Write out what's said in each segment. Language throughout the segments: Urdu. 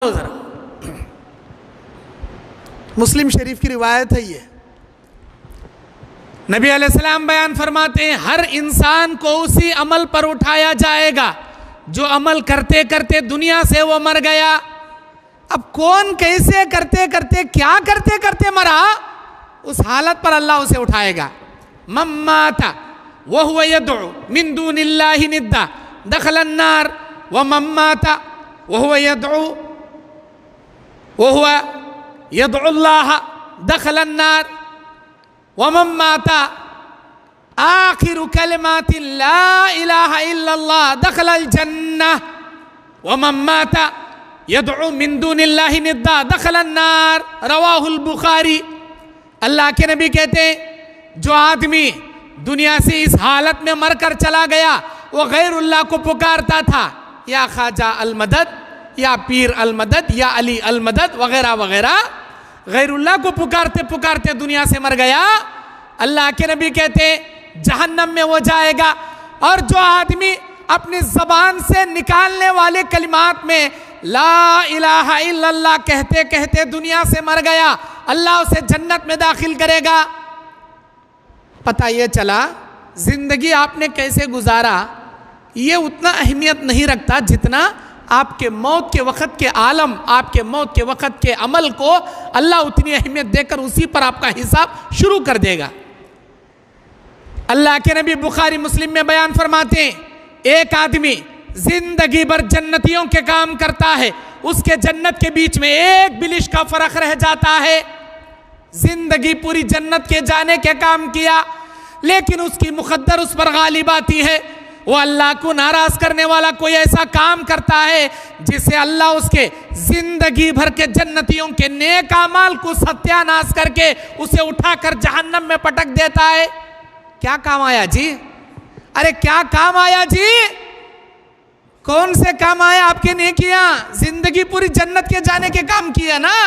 ذرا مسلم شریف کی روایت ہے یہ، نبی علیہ السلام بیان فرماتے ہیں ہر انسان کو اسی عمل پر اٹھایا جائے گا جو عمل کرتے کرتے دنیا سے وہ مر گیا۔ اب کون کیسے کرتے کرتے کیا کرتے کرتے مرا، اس حالت پر اللہ اسے اٹھائے گا۔ من مات وهو يدعو من دون الله ندا دخل النار ومن مات وهو يدعو الله دخل النار ومن مات آخر كلمات لا إله إلا الله دخل الجنة ومن مات يدعو من دون الله ندا دخل النار رواہ البخاری۔ اللہ کے نبی کہتے ہیں جو آدمی دنیا سے اس حالت میں مر کر چلا گیا، وہ غیر اللہ کو پکارتا تھا، یا خواجہ المدد، یا پیر المدد، یا علی المدد وغیرہ وغیرہ، غیر اللہ کو پکارتے پکارتے دنیا سے مر گیا، اللہ کے نبی کہتے ہیں جہنم میں وہ جائے گا۔ اور جو آدمی اپنی زبان سے نکالنے والے کلمات میں لا الہ الا اللہ کہتے کہتے دنیا سے مر گیا، اللہ اسے جنت میں داخل کرے گا۔ پتہ یہ چلا زندگی آپ نے کیسے گزارا یہ اتنا اہمیت نہیں رکھتا جتنا آپ کے موت کے وقت کے عالم، آپ کے موت کے وقت کے عمل کو اللہ اتنی اہمیت دے کر اسی پر آپ کا حساب شروع کر دے گا۔ اللہ کے نبی بخاری مسلم میں بیان فرماتے ہیں ایک آدمی زندگی بھر جنتیوں کے کام کرتا ہے، اس کے جنت کے بیچ میں ایک بلش کا فرق رہ جاتا ہے۔ زندگی پوری جنت کے جانے کے کام کیا، لیکن اس کی مقدر اس پر غالب آتی ہے۔ وہ اللہ کو ناراض کرنے والا کوئی ایسا کام کرتا ہے جس سے اللہ اس کے زندگی بھر کے جنتیوں کے نیک اعمال کو ستیہ ناش کر کے اسے اٹھا کر جہنم میں پٹک دیتا ہے۔ کیا کام آیا جی؟ ارے کیا کام آیا جی؟ کون سے کام آیا آپ کے نیکیاں؟ زندگی پوری جنت کے جانے کے کام کیا نا،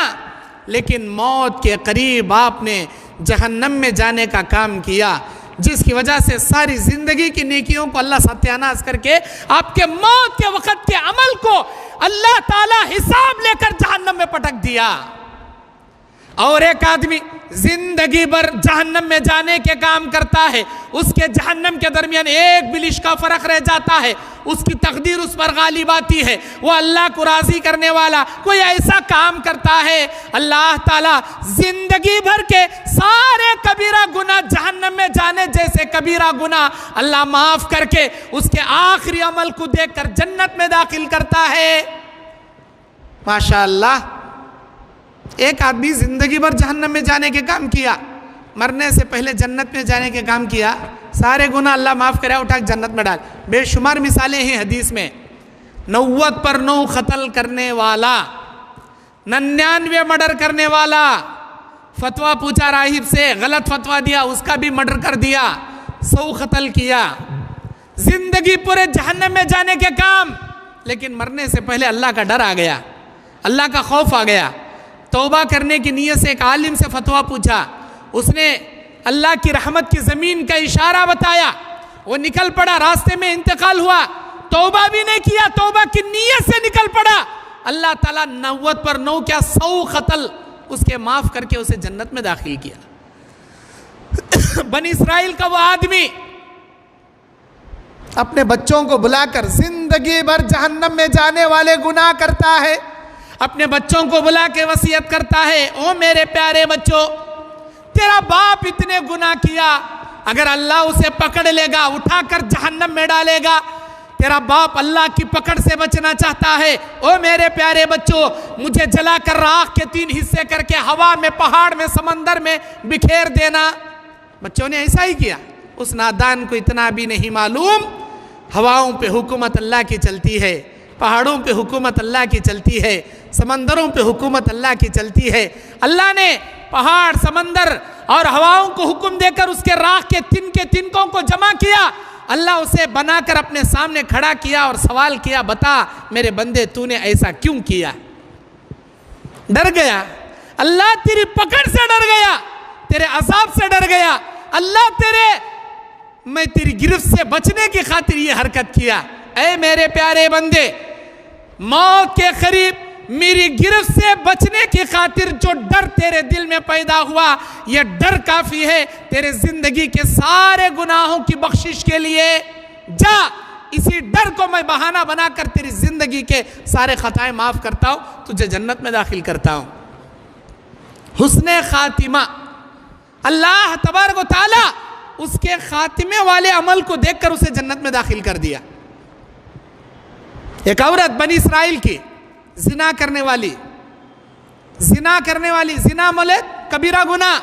لیکن موت کے قریب آپ نے جہنم میں جانے کا کام کیا، جس کی وجہ سے ساری زندگی کی نیکیوں کو اللہ ستیہ ناش کر کے آپ کے موت کے وقت کے عمل کو اللہ تعالی حساب لے کر جہنم میں پٹک دیا۔ اور ایک آدمی زندگی بھر جہنم میں جانے کے کام کرتا ہے، اس کے جہنم کے درمیان ایک بلش کا فرق رہ جاتا ہے، اس کی تقدیر اس پر غالب آتی ہے، وہ اللہ کو راضی کرنے والا کوئی ایسا کام کرتا ہے، اللہ تعالیٰ زندگی بھر کے سارے کبیرہ گناہ جہنم میں جانے جیسے کبیرہ گناہ اللہ معاف کر کے اس کے آخری عمل کو دیکھ کر جنت میں داخل کرتا ہے۔ ماشاءاللہ، ایک آدمی زندگی بھر جہنم میں جانے کے کام کیا، مرنے سے پہلے جنت میں جانے کے کام کیا، سارے گناہ اللہ معاف کرے، اٹھا کے جنت میں ڈال۔ بے شمار مثالیں ہیں حدیث میں، 90 پر 9 قتل کرنے والا، 99 مرڈر کرنے والا، فتویٰ پوچھا راہب سے، غلط فتویٰ دیا، اس کا بھی مرڈر کر دیا، 100 قتل کیا، زندگی پورے جہنم میں جانے کے کام، لیکن مرنے سے پہلے اللہ کا ڈر آ گیا، اللہ کا خوف آ گیا، توبہ کرنے کی نیت سے ایک عالم سے فتویٰ پوچھا، اس نے اللہ کی رحمت کی زمین کا اشارہ بتایا، وہ نکل پڑا، راستے میں انتقال ہوا، توبہ بھی نہیں کیا، توبہ کی نیت سے نکل پڑا، اللہ تعالیٰ 90 پر 9 کیا 100 قتل اس کے معاف کر کے اسے جنت میں داخل کیا۔ بنی اسرائیل کا وہ آدمی اپنے بچوں کو بلا کر زندگی بھر جہنم میں جانے والے گناہ کرتا ہے، اپنے بچوں کو بلا کے وصیت کرتا ہے، او میرے پیارے بچوں، تیرا باپ اتنے گناہ کیا، اگر اللہ اسے پکڑ لے گا، اٹھا کر جہنم میں ڈالے گا، تیرا باپ اللہ کی پکڑ سے بچنا چاہتا ہے، او میرے پیارے بچوں، مجھے جلا کر راکھ کے 3 حصے کر کے ہوا میں، پہاڑ میں، سمندر میں بکھیر دینا۔ بچوں نے ایسا ہی کیا۔ اس نادان کو اتنا بھی نہیں معلوم ہواؤں پہ حکومت اللہ کی چلتی ہے، پہاڑوں پہ حکومت اللہ کی چلتی ہے، سمندروں پہ حکومت اللہ کی چلتی ہے۔ اللہ نے پہاڑ، سمندر اور ہواؤں کو حکم دے کر اس کے راکھ کے تنکوں کو جمع کیا، اللہ اسے بنا کر اپنے سامنے کھڑا کیا اور سوال کیا، بتا میرے بندے تو نے ایسا کیوں کیا؟ ڈر گیا، اللہ تیری پکڑ سے ڈر گیا، تیرے عذاب سے ڈر گیا، اللہ میں تیری گرفت سے بچنے کی خاطر یہ حرکت کیا۔ اے میرے پیارے بندے، موت کے قریب میری گرفت سے بچنے کی خاطر جو ڈر تیرے دل میں پیدا ہوا، یہ ڈر کافی ہے تیرے زندگی کے سارے گناہوں کی بخشش کے لیے۔ جا، اسی ڈر کو میں بہانہ بنا کر تیری زندگی کے سارے خطائیں معاف کرتا ہوں، تجھے جنت میں داخل کرتا ہوں۔ حسن خاتمہ، اللہ تبارک و تعالی اس کے خاتمے والے عمل کو دیکھ کر اسے جنت میں داخل کر دیا۔ ایک عورت بنی اسرائیل کی زنا کرنے والی، زنا مولد کبیرہ گناہ،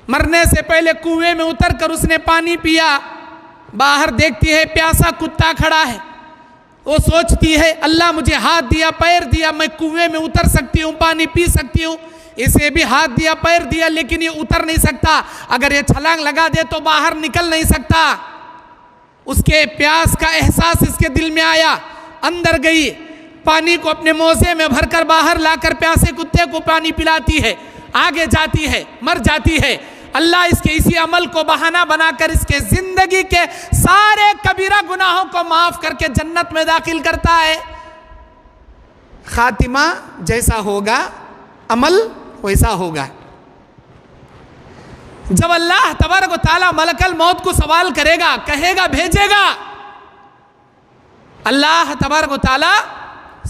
مرنے سے پہلے کنویں میں اتر کر اس نے پانی پیا، باہر دیکھتی ہے پیاسا کتا کھڑا ہے، وہ سوچتی ہے اللہ مجھے ہاتھ دیا پیر دیا، میں کنویں میں اتر سکتی ہوں، پانی پی سکتی ہوں، اسے بھی ہاتھ دیا پیر دیا لیکن یہ اتر نہیں سکتا، اگر یہ چھلانگ لگا دے تو باہر نکل نہیں سکتا۔ اس کے پیاس کا احساس اس کے دل میں آیا، اندر گئی، پانی کو اپنے موزے میں بھر کر باہر لا کر پیاسے کتے کو پانی پلاتی ہے، آگے جاتی ہے، مر جاتی ہے۔ اللہ اس کے اسی عمل کو بہانہ بنا کر اس کے زندگی کے سارے کبیرہ گناہوں کو معاف کر کے جنت میں داخل کرتا ہے۔ خاتمہ جیسا ہوگا عمل ویسا ہوگا۔ جب اللہ تبارک و تعالی ملک الموت کو سوال کرے گا، کہے گا، بھیجے گا، اللہ تبارک و تعالی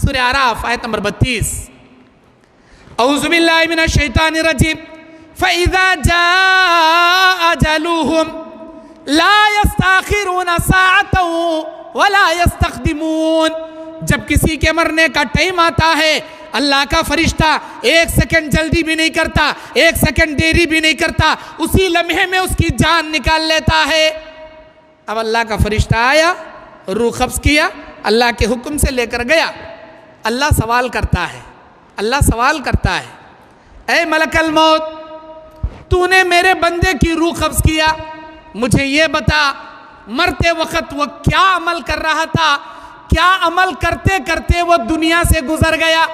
سورہ اعراف آیت نمبر 32، اعوذ باللہ من الشیطان الرجیم، فَإِذَا جَاءَ أَجَلُهُمْ لَا يَسْتَأْخِرُونَ سَاعَةً وَلَا يَسْتَقْدِمُونَ، جب کسی کے مرنے کا ٹائم آتا ہے، اللہ کا فرشتہ ایک سیکنڈ جلدی بھی نہیں کرتا، ایک سیکنڈ دیری بھی نہیں کرتا، اسی لمحے میں اس کی جان نکال لیتا ہے۔ اب اللہ کا فرشتہ آیا، روح قبض کیا، اللہ کے حکم سے لے کر گیا۔ اللہ سوال کرتا ہے، اے ملک الموت، تو نے میرے بندے کی روح قبض کیا، مجھے یہ بتا مرتے وقت وہ کیا عمل کر رہا تھا، کیا عمل کرتے کرتے وہ دنیا سے گزر گیا،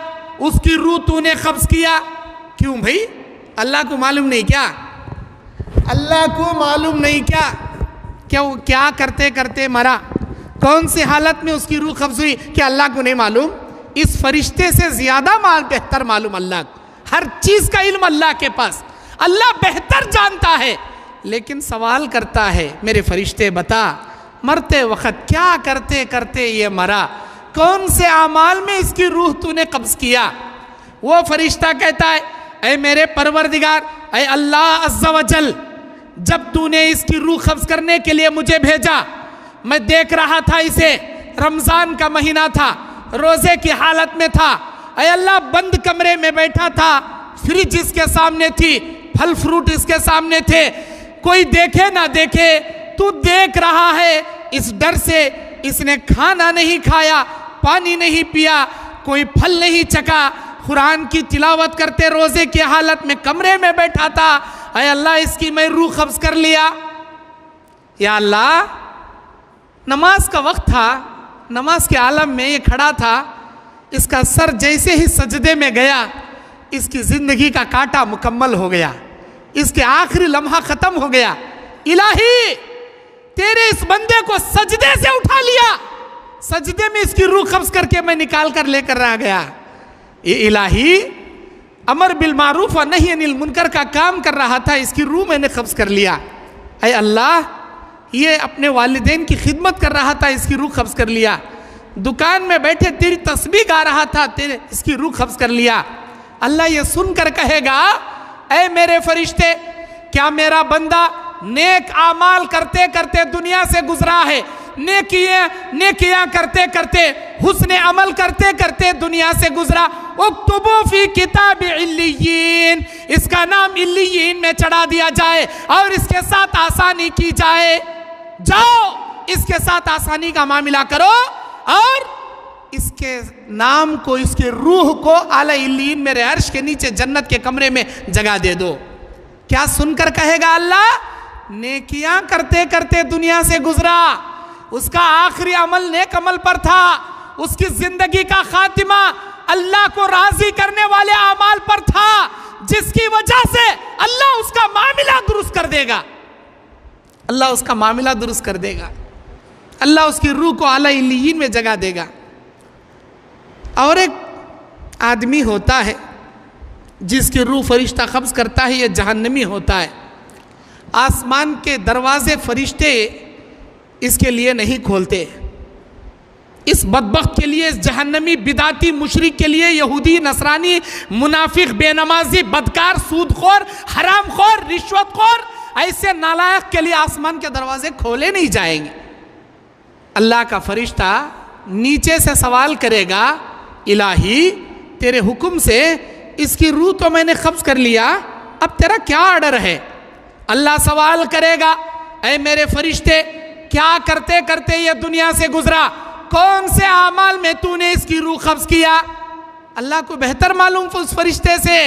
اس کی روح تو نے قبض کیا کیوں بھائی؟ اللہ کو معلوم نہیں کیا؟ اللہ کو معلوم نہیں کیا وہ کیا کرتے کرتے مرا، کون سی حالت میں اس کی روح قبض ہوئی؟ کیا اللہ کو نہیں معلوم؟ اس فرشتے سے زیادہ بہتر معلوم اللہ کو، ہر چیز کا علم اللہ کے پاس، اللہ بہتر جانتا ہے، لیکن سوال کرتا ہے، میرے فرشتے بتا مرتے وقت کیا کرتے کرتے یہ مرا، کون سے اعمال میں اس کی روح تو نے قبض کیا؟ وہ فرشتہ کہتا ہے، اے میرے پروردگار، اے اللہ عز و جل، جب تو نے اس کی روح قبض کرنے کے لیے مجھے بھیجا، میں دیکھ رہا تھا اسے، رمضان کا مہینہ تھا، روزے کی حالت میں تھا، اے اللہ بند کمرے میں بیٹھا تھا، فریج اس کے سامنے تھی، پھل فروٹ اس کے سامنے تھے، کوئی دیکھے نہ دیکھے تو دیکھ رہا ہے، اس ڈر سے اس نے کھانا نہیں کھایا، پانی نہیں پیا، کوئی پھل نہیں چکا، قرآن کی تلاوت کرتے روزے کی حالت میں کمرے میں بیٹھا تھا، اے اللہ اس کی میں روح قبض کر لیا۔ یا اللہ، نماز کا وقت تھا، نماز کے عالم میں یہ کھڑا تھا، اس کا سر جیسے ہی سجدے میں گیا، اس کی زندگی کا کانٹا مکمل ہو گیا، اس کے آخری لمحہ ختم ہو گیا۔ الہی، تیرے اس بندے کو سجدے سے اٹھا لیا، سجدے میں اس کی روح قبض کر کے میں نکال کر لے کر آ گیا۔ یہ الہی، امر بالمعروف و نہی عن المنکر کا کام کر رہا تھا، اس کی روح میں نے قبض کر لیا۔ اے اللہ، یہ اپنے والدین کی خدمت کر رہا تھا، اس کی روح قبض کر لیا۔ دکان میں بیٹھے تیری تسبیح گا رہا تھا، اس کی روح قبض کر لیا۔ اللہ یہ سن کر کہے گا، اے میرے فرشتے، کیا میرا بندہ نیک اعمال کرتے کرتے دنیا سے گزرا ہے، نیکیاں کرتے کرتے، حسن عمل کرتے کرتے دنیا سے گزرا، اکتبو فی کتاب علیین، اس کا نام علیین میں چڑھا دیا جائے اور اس کے ساتھ آسانی کی جائے۔ جاؤ اس کے ساتھ آسانی کا معاملہ کرو اور اس کے نام کو، اس کے روح کو اعلی علیین میرے عرش کے نیچے جنت کے کمرے میں جگہ دے دو۔ کیا سن کر کہے گا اللہ؟ نیکیاں کرتے کرتے دنیا سے گزرا، اس کا آخری عمل نیک عمل پر تھا، اس کی زندگی کا خاتمہ اللہ کو راضی کرنے والے اعمال پر تھا، جس کی وجہ سے اللہ اس کا معاملہ درست کر دے گا، اللہ اس کا معاملہ درست کر دے گا، اللہ اس کی روح کو اعلی علیین میں جگہ دے گا۔ اور ایک آدمی ہوتا ہے جس کی روح فرشتہ قبض کرتا ہے، یہ جہنمی ہوتا ہے۔ آسمان کے دروازے فرشتے اس کے لیے نہیں کھولتے۔ اس بدبخت کے لیے، اس جہنمی بدعتی مشرک کے لیے، یہودی، نصرانی، منافق، بے نمازی، بدکار، سود خور، حرام خور، رشوت خور، ایسے نالائق کے لیے آسمان کے دروازے کھولے نہیں جائیں گے۔ اللہ کا فرشتہ نیچے سے سوال کرے گا، الہی تیرے حکم سے اس کی روح تو میں نے قبض کر لیا، اب تیرا کیا آرڈر ہے؟ اللہ سوال کرے گا، اے میرے فرشتے، کیا کرتے کرتے یہ دنیا سے گزرا؟ کون سے اعمال میں تو نے اس کی روح قبض کیا؟ اللہ کو بہتر معلوم اس فرشتے سے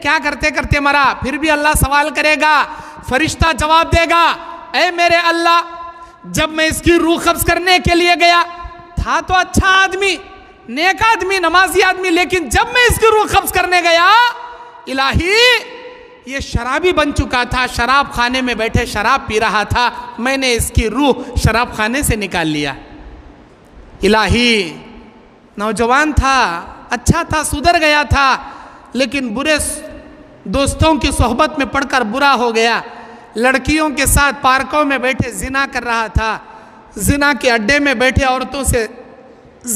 کیا کرتے کرتے مرا۔ پھر بھی اللہ سوال کرے گا، فرشتہ جواب دے گا، اے میرے اللہ، جب میں اس کی روح قبض کرنے کے لیے گیا تھا تو اچھا آدمی، نیک آدمی، نمازی آدمی، لیکن جب میں اس کی روح قبض کرنے گیا، الہی یہ شرابی بن چکا تھا، شراب خانے میں بیٹھے شراب پی رہا تھا، میں نے اس کی روح شراب خانے سے نکال لیا۔ الہی نوجوان تھا، اچھا تھا، سدھر گیا تھا، لیکن برے دوستوں کی صحبت میں پڑھ کر برا ہو گیا، لڑکیوں کے ساتھ پارکوں میں بیٹھے زنا کر رہا تھا، زنا کے اڈے میں بیٹھے عورتوں سے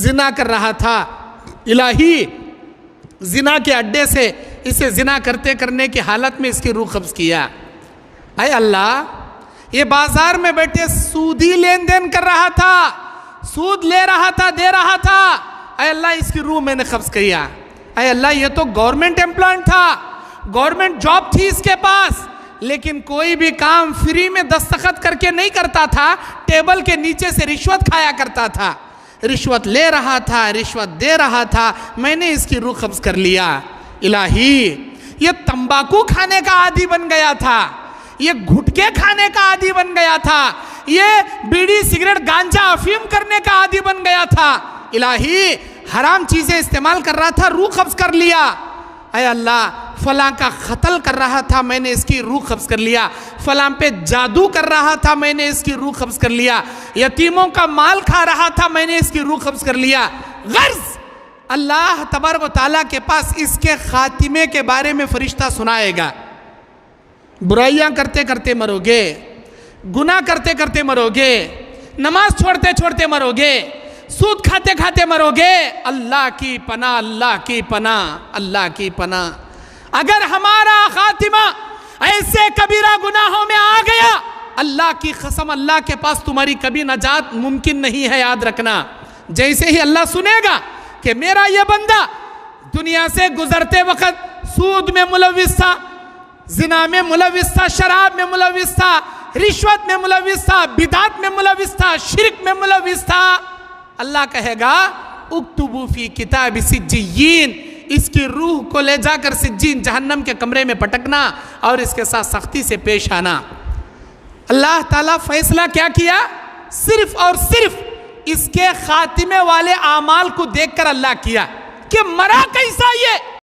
زنا کر رہا تھا۔ الہی زنا کے اڈے سے اسے زنا کرنے کی حالت میں اس کی روح قبض کیا۔ اے اللہ، یہ بازار میں بیٹھے سودی لین دین کر رہا تھا، سود لے رہا تھا، دے رہا تھا، اے اللہ اس کی روح میں نے قبض کیا۔ اے اللہ یہ تو گورنمنٹ امپلائڈ تھا، گورنمنٹ جاب تھی اس کے پاس، لیکن کوئی بھی کام فری میں دستخط کر کے نہیں کرتا تھا، ٹیبل کے نیچے سے رشوت کھایا کرتا تھا، رشوت لے رہا تھا، رشوت دے رہا تھا، میں نے اس کی روح قبض کر لیا۔ الہی یہ تمباکو کھانے کا عادی بن گیا تھا، یہ گھٹکے کھانے کا عادی بن گیا تھا، یہ بیڑی سگریٹ گانجا افیم کرنے کا عادی بن گیا تھا، الہی حرام چیزیں استعمال کر رہا تھا، روح قبض کر لیا۔ اے اللہ فلاں کا قتل کر رہا تھا، میں نے اس کی روح قبض کر لیا، فلاں پہ جادو کر رہا تھا، میں نے اس کی روح قبض کر لیا، یتیموں کا مال کھا رہا تھا، میں نے اس کی روح قبض کر لیا۔ غرض اللہ تبارک و تعالیٰ کے پاس اس کے خاتمے کے بارے میں فرشتہ سنائے گا، برائیاں کرتے کرتے مرو گے، گناہ کرتے کرتے مرو گے، نماز چھوڑتے چھوڑتے مرو گے، سود کھاتے کھاتے مرو گے، اللہ کی پناہ، اللہ کی پناہ، اللہ کی پناہ۔ اگر ہمارا خاتمہ ایسے کبیرہ گناہوں میں آ گیا، اللہ کی قسم اللہ کے پاس تمہاری کبھی نجات ممکن نہیں ہے، یاد رکھنا۔ جیسے ہی اللہ سنے گا کہ میرا یہ بندہ دنیا سے گزرتے وقت سود میں ملوث تھا، زنا میں ملوث تھا، شراب میں ملوث تھا، رشوت میں ملوث تھا، بدعت میں ملوث تھا، شرک میں ملوث تھا، اللہ کہے گا اکتبو فی کتاب سجین، اس کی روح کو لے جا کر سجین جہنم کے کمرے میں پٹکنا اور اس کے ساتھ سختی سے پیش آنا۔ اللہ تعالیٰ فیصلہ کیا کیا؟ صرف اور صرف اس کے خاتمے والے اعمال کو دیکھ کر اللہ کیا کہ مرا کیسا یہ